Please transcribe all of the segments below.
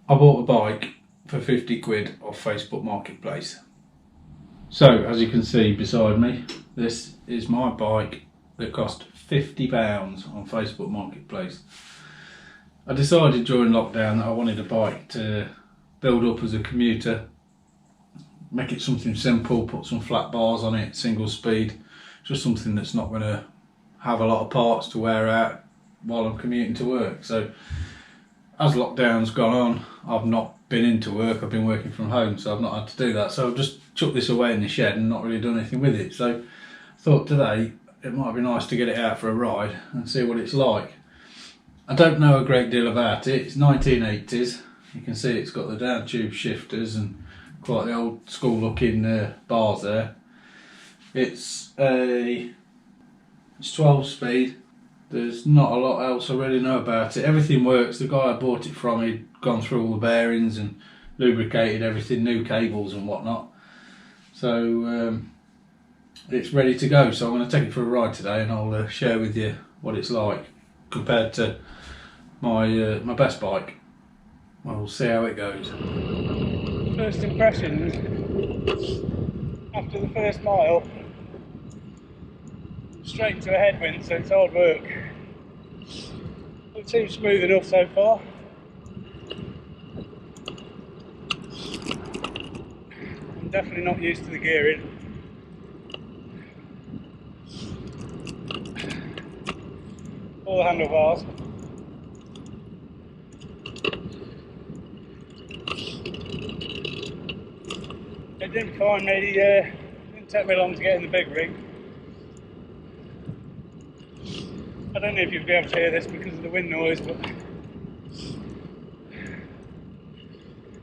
I bought a bike for 50 quid off Facebook Marketplace. So, as you can see beside me, this is my bike that cost £50 on Facebook Marketplace. I decided during lockdown that I wanted a bike to build up as a commuter, make it something simple, put some flat bars on it, single speed, just something that's not going to have a lot of parts to wear out while I'm commuting to work. So as lockdown's gone on, I've not been into work, I've been working from home, so I've not had to do that. So I've just chucked this away in the shed and not really done anything with it. So I thought today it might be nice to get it out for a ride and see what it's like. I don't know a great deal about it. It's 1980s. You can see it's got the down tube shifters and quite the old school looking bars there. It's 12 speed. There's not a lot else I really know about it. Everything works. The guy I bought it from, he'd gone through all the bearings and lubricated everything, new cables and whatnot. So it's ready to go. So I'm going to take it for a ride today and I'll share with you what it's like compared to my best bike. We'll see how it goes. First impressions after the first mile, straight into a headwind, so it's hard work. It seems smooth enough so far. I'm definitely not used to the gearing. All the handlebars. It didn't find me, didn't take me long to get in the big rig. I don't know if you'll be able to hear this because of the wind noise, but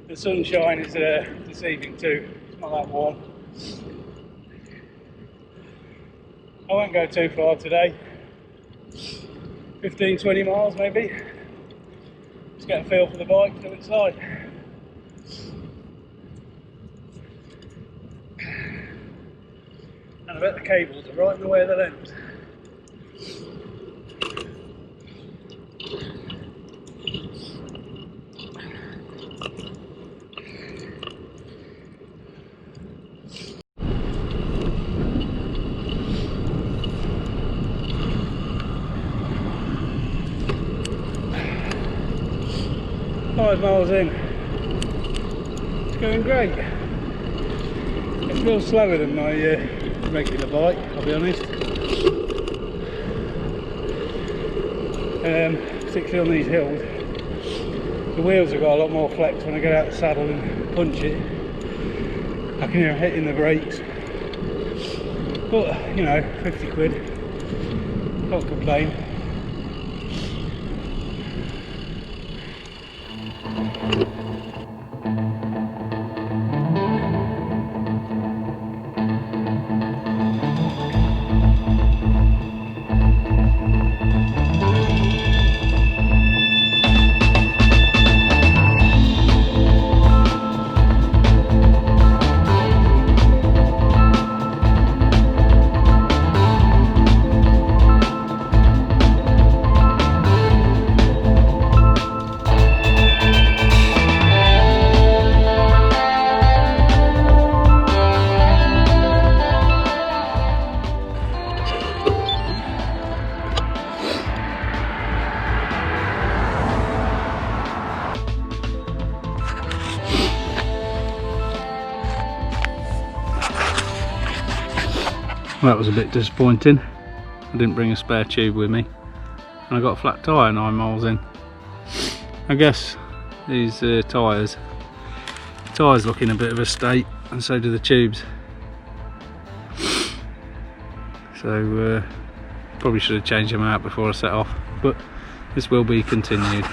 the sunshine is deceiving too. It's not that warm. I won't go too far today. 15-20 miles maybe. Just get a feel for the bike, see what it's like. And I bet the cables are right in the way of the lens. Five miles in. It's going great. It feels slower than my regular bike, I'll be honest. Particularly on these hills. The wheels have got a lot more flex when I get out the saddle and punch it. I can hear them hitting the brakes. But, you know, 50 quid. Can't complain. That was a bit disappointing. I didn't bring a spare tube with me and I got a flat tyre 9 miles in. I guess these tyres look in a bit of a state, and so do the tubes. So probably should have changed them out before I set off, but this will be continued.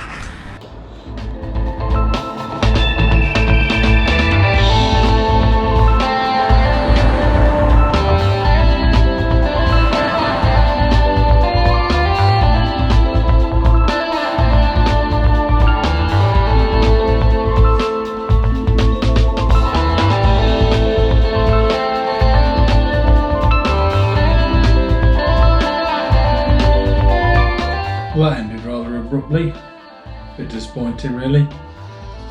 Well, that ended rather abruptly. A bit disappointing really.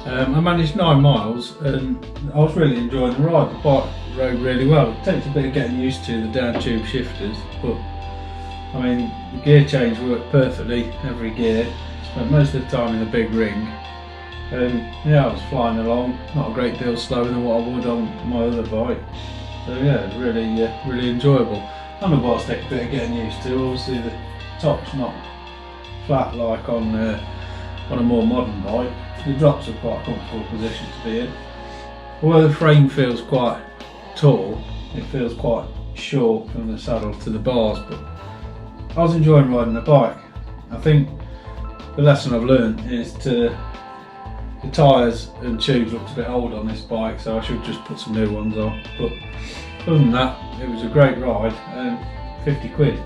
I managed 9 miles and I was really enjoying the ride. The bike rode really well. It takes a bit of getting used to the down tube shifters, but I mean the gear change worked perfectly, every gear. Spent most of the time in the big ring, and yeah, I was flying along, not a great deal slower than what I would on my other bike. So yeah, it was really enjoyable. Handlebars take a bit of getting used to. Obviously the top's not flat like on a more modern bike. The drops are quite a comfortable position to be in. Although the frame feels quite tall, it feels quite short from the saddle to the bars, but I was enjoying riding the bike. I think the lesson I've learned is the tyres and tubes looked a bit old on this bike, so I should just put some new ones on. But other than that, it was a great ride, and 50 quid.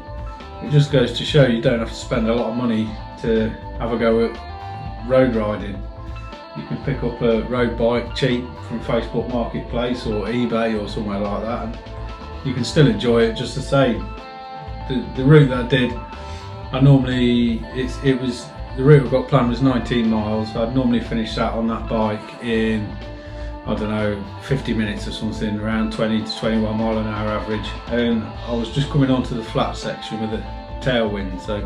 It just goes to show you don't have to spend a lot of money to have a go at road riding. You can pick up a road bike cheap from Facebook Marketplace or eBay or somewhere like that, and you can still enjoy it just the same. The route that I did, the route I've got planned was 19 miles. I'd normally finish that on that bike in, I don't know, 50 minutes or something, around 20 to 21 mile an hour average. And I was just coming onto the flat section with a tailwind, so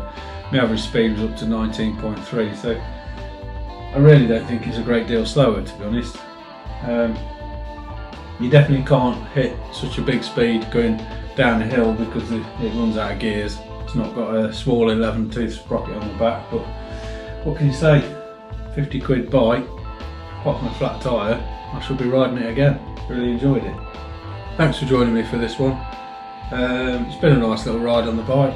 my average speed was up to 19.3. So I really don't think it's a great deal slower, to be honest. You definitely can't hit such a big speed going down a hill because it runs out of gears. It's not got a small 11 tooth sprocket on the back, but what can you say? 50 quid bike, apart from a flat tyre, I shall be riding it again. Really enjoyed it. Thanks for joining me for this one. It's been a nice little ride on the bike.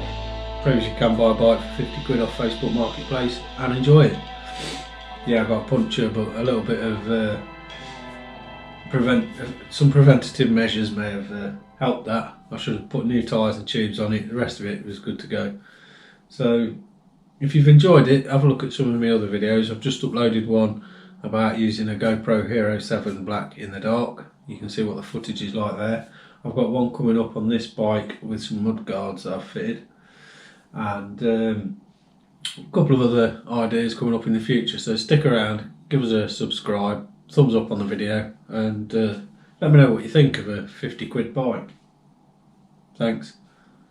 Proves you can buy a bike for 50 quid off Facebook Marketplace and enjoy it. Yeah, I got a puncture, but a little bit of some preventative measures may have helped that. I should have put new tyres and tubes on it. The rest of it was good to go. So if you've enjoyed it, have a look at some of my other videos. I've just uploaded one about using a GoPro Hero 7 Black in the dark. You can see what the footage is like there. I've got one coming up on this bike with some mud guards that I've fitted, and a couple of other ideas coming up in the future. So stick around, give us a subscribe, thumbs up on the video, and let me know what you think of a 50 quid bike. Thanks.